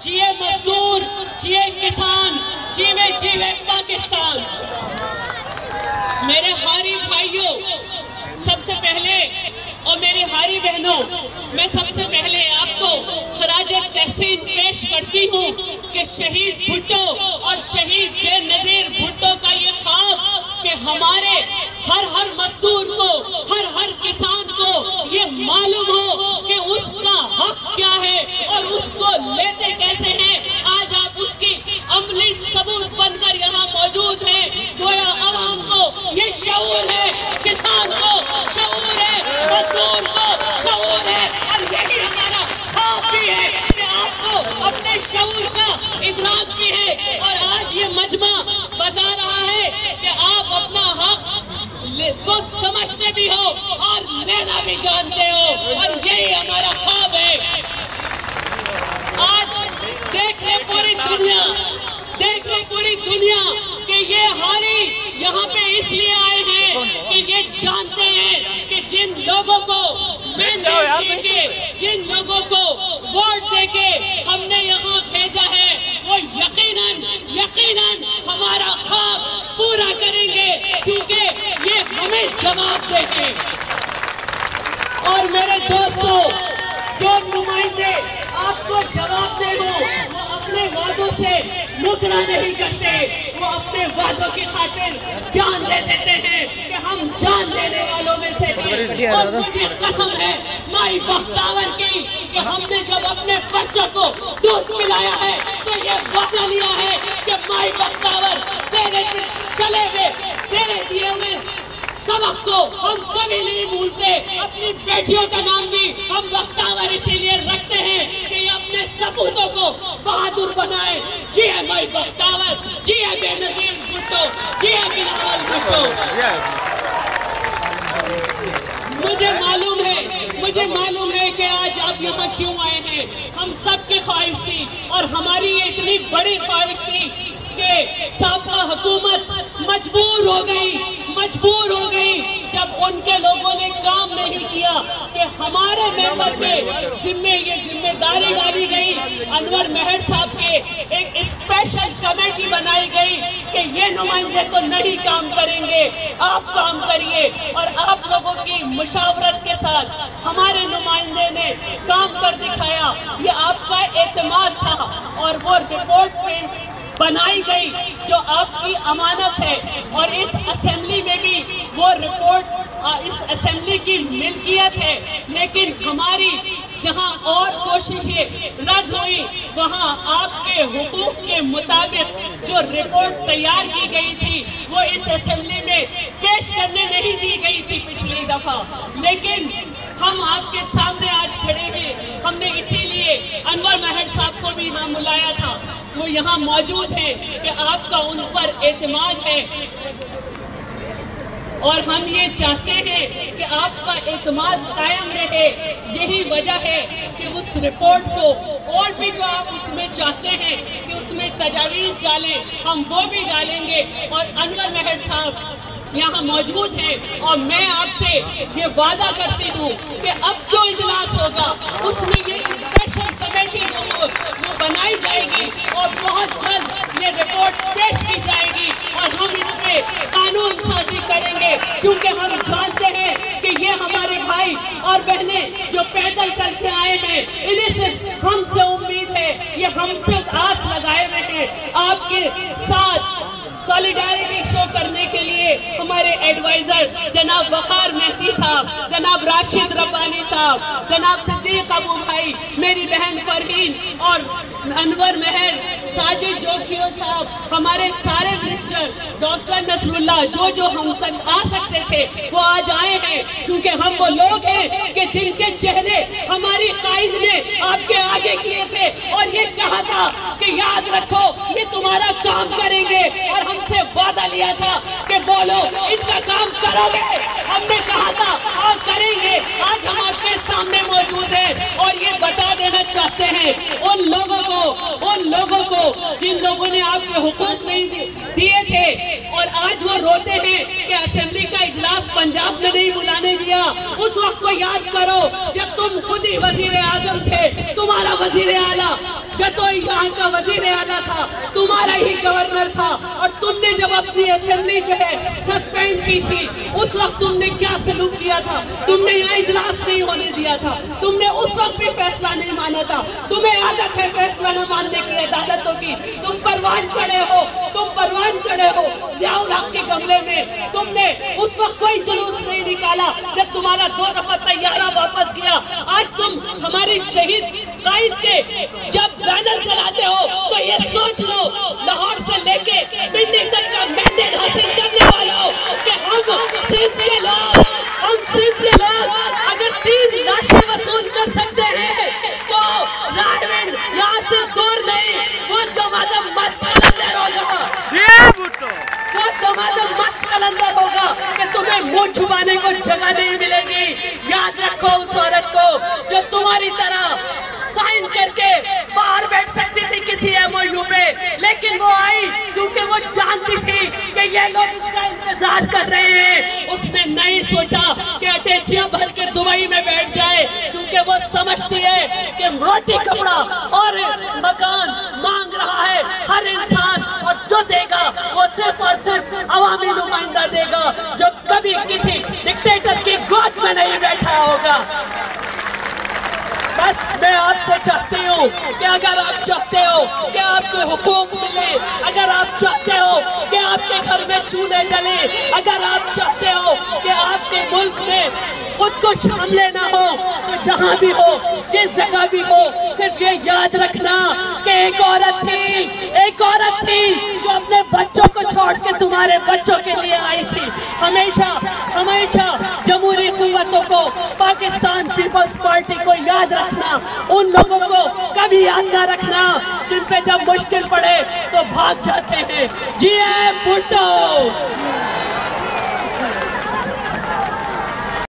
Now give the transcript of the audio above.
जिए मजदूर, जिए किसान, जीवे जीवे पाकिस्तान। मेरे हारी भाइयों, सबसे पहले और मेरी हारी बहनों, मैं सबसे पहले आपको खराजे तहसीन पेश करती हूँ कि शहीद भुट्टो और शहीद बेनज़ीर भुट्टो का ये ख्वाब कि हमारे हर मजदूर को, हर किसान को ये मालूम हो कि उसका हक क्या है और उसको लेते कैसे हैं। आज आप उसकी अमली सबूत बनकर यहाँ मौजूद हैं। गोया अवाम को ये शऊर है, किसान को शऊर है, मजदूर को शऊर है, और यही हमारा ख्वाब भी है कि आपको अपने शऊर का इदराक भी है। और आज ये मजमा बता रहा है कि आप अपना हक को समझते भी हो और लेना भी जानते हो, और यही हमारा ख्वाब है। आज देख ले पूरी दुनिया कि ये हारी यहाँ पे इसलिए आए हैं कि ये जानते हैं कि जिन लोगों को मैंडेट देके, जिन लोगों को वोट देके हमने यहाँ भेजा है, वो यकीनन हमारा ख्वाब पूरा करेंगे, क्योंकि ये हमें जवाब देंगे। और मेरे दोस्तों, जो नुमाइंदे आपको जवाब दे हो, वो अपने वादों से मुकरा नहीं करते, वो अपने वादों की खातिर जान दे देते हैं कि हम जान देने वालों में से हैं। और मुझे कसम है माई बख्तावर की कि हमने जब अपने बच्चों को दूध पिलाया है तो ये वादा लिया है कि माई बख्तावर तेरे दिए हुए सबक को हम कभी नहीं भूलते। अपनी बेटियों का नाम भी हम बख्तावर इसीलिए रखते हैं कि अपने सपूतों को बहादुर बनाए। जिए माई बख्तावर, जिए बेनज़ीर भुट्टो, जिए बिलावल भुट्टो। मुझे मालूम है कि आज आप यहाँ क्यों आए हैं। हम सबकी ख्वाहिश थी और हमारी ये इतनी बड़ी ख्वाहिश थी कि साबका हुकूमत मजबूर हो गई जब उनके लोगों ने काम नहीं किया कि हमारे मेंबर के जिम्मे ये जिम्मेदारी डाली गई। अनवर मेहर साहब के एक स्पेशल कमेटी बनाई गई कि ये नुमाइंदे तो नहीं काम करेंगे, आप काम करिए। और आप लोगों की मुशावरत के साथ हमारे नुमाइंदे ने काम कर दिखाया। ये आपका एतमाद था और वो रिपोर्ट बनाई गई जो आपकी अमानत है। और इस असेंबली में भी वो रिपोर्ट इस असेंबली की मिल्कियत है, लेकिन हमारी जहां और कोशिशें रद्द हुई, वहां आपके हुकूक के मुताबिक जो रिपोर्ट तैयार की गई थी वो इस असेंबली में पेश करने नहीं दी गई थी पिछली दफा। लेकिन हम आपके सामने आज खड़े हैं। हमने इसीलिए अनवर मेहर साहब को भी यहाँ बुलाया था, वो यहाँ मौजूद है कि आपका उन पर एतमाद है और हम ये चाहते हैं कि आपका एतमाद कायम रहे। यही वजह है कि उस रिपोर्ट को और भी जो आप उसमें चाहते हैं कि उसमें तजावीज़ डालें, हम वो भी डालेंगे। और अनवर मेहर साहब यहाँ मौजूद है और मैं आपसे ये वादा करती हूँ कि अब जो इजलास होगा उसमें ये स्पेशल कमेटी वो बनाई जाएगी और बहुत जल्द ये रिपोर्ट पेश की जाएगी और हम इसमें कानून साजी करेंगे, क्योंकि हम जानते हैं कि ये हमारे भाई और बहनें जो पैदल चल के आए हैं, इन्हें सिर्फ हमसे उम्मीद है, ये हमसे आस लगाए हुए हैं। आपके साथ सॉलिडारिटी शो करने के लिए हमारे एडवाइजर जनाब वकार मेहदी साहब, जनाब राशिद रब्बानी साहब, जनाब सिद्दीक अबू भाई, मेरी बहन फरहीन और अनवर मेहर, साजिद जोखियो साहब, हमारे सारे मिनिस्टर, डॉक्टर नसरुल्लाह जो हम तक आ सकते थे वो आज आए हैं, क्योंकि हम वो लोग हैं कि जिनके चेहरे हमारी कायद ने आपके आगे किए थे और ये कहा था कि याद रखो ये तुम्हारा काम करेंगे, और हमसे वादा लिया था कि बोलो इनका काम करोगे। हमने कहा था और करेंगे। आज हम आपके सामने मौजूद हैं और ये बता देना चाहते हैं उन लोगों को जिन लोगों ने आपके हुकूक नहीं दिए थे और आज वो रोते हैं कि असेंबली का इजलास पंजाब में नहीं बुलाने दिया। उस वक्त को याद करो जब तुम खुद ही वजीर आजम थे, तुम्हारा वजीर आला जब तो यहाँ का वजीर आला था, तुम्हारा ही गवर्नर था, और तुमने जब अपनी असेंबली जो है सस्पेंड की थी, उस वक्त तुमने क्या सलूक किया था? तुमने यहाँ इजलास नहीं होने दिया था, तुमने उस वक्त भी फैसला नहीं माना था। तुम्हें आदत है फैसला न मानने की, अदालतों की। तुम परवान चढ़े हो, तुम परवान चढ़े हो ज़ियाउल हक के गमले में। तुमने उस वक्त कोई जुलूस नहीं निकाला जब तुम्हारा 2 दफा तैयारा वापस गया। आज तुम हमारे शहीद कायद के जब बैनर चलाते हो तो ये सोच लो, लाहौर से लेके पिंडी तक का मैंडेट हासिल करने वाला हो कि हम सिंध के लोग अगर 3 लाशें वसूल कर सकते हैं तो रायविंद यहाँ से दूर नहीं, वो दमादम मस्त कलंदर होगा, वो दमादम मस्त कलंदर होगा कि तुम्हें मुंह छुपाने को जगह नहीं मिलेगी। याद रखो उस औरत को जो तुम्हारी तरह साइन करके बाहर बैठ सकती थी किसी MOU पे, लेकिन वो आई क्योंकि वो जानती थी कि ये लोग इसका इंतजार कर रहे हैं। उसने नहीं सोचा कि अटैचियां भर के दुबई में बैठ जाए, क्योंकि वो समझती है कि रोटी कपड़ा और मकान मांग रहा है हर इंसान, और जो देगा वो सिर्फ और सिर्फ अवामी नुमाइंदा देगा जो कभी किसी डिक्टेटर की गोद में नहीं बैठा होगा। बस मैं आपसे चाहती हूँ कि अगर आप चाहते हो कि आपको हुकूक मिले, अगर आप चाहते हो कि आपके घर में चूल्हे जले, अगर आप चाहते हो कि आपके मुल्क में खुदकुश हमले ना हो, तो जहाँ भी हो, जिस जगह भी हो, सिर्फ ये याद रखना कि एक औरत थी जो अपने बच्चों को छोड़ के तुम्हारे बच्चों के लिए आई थी। हमेशा जमहूरी कुव्वतों को, पाकिस्तान पीपल्स पार्टी को याद रखना, उन लोगों को कभी याद ना रखना जिन पे जब मुश्किल पड़े तो भाग जाते हैं। जी भुट्टो।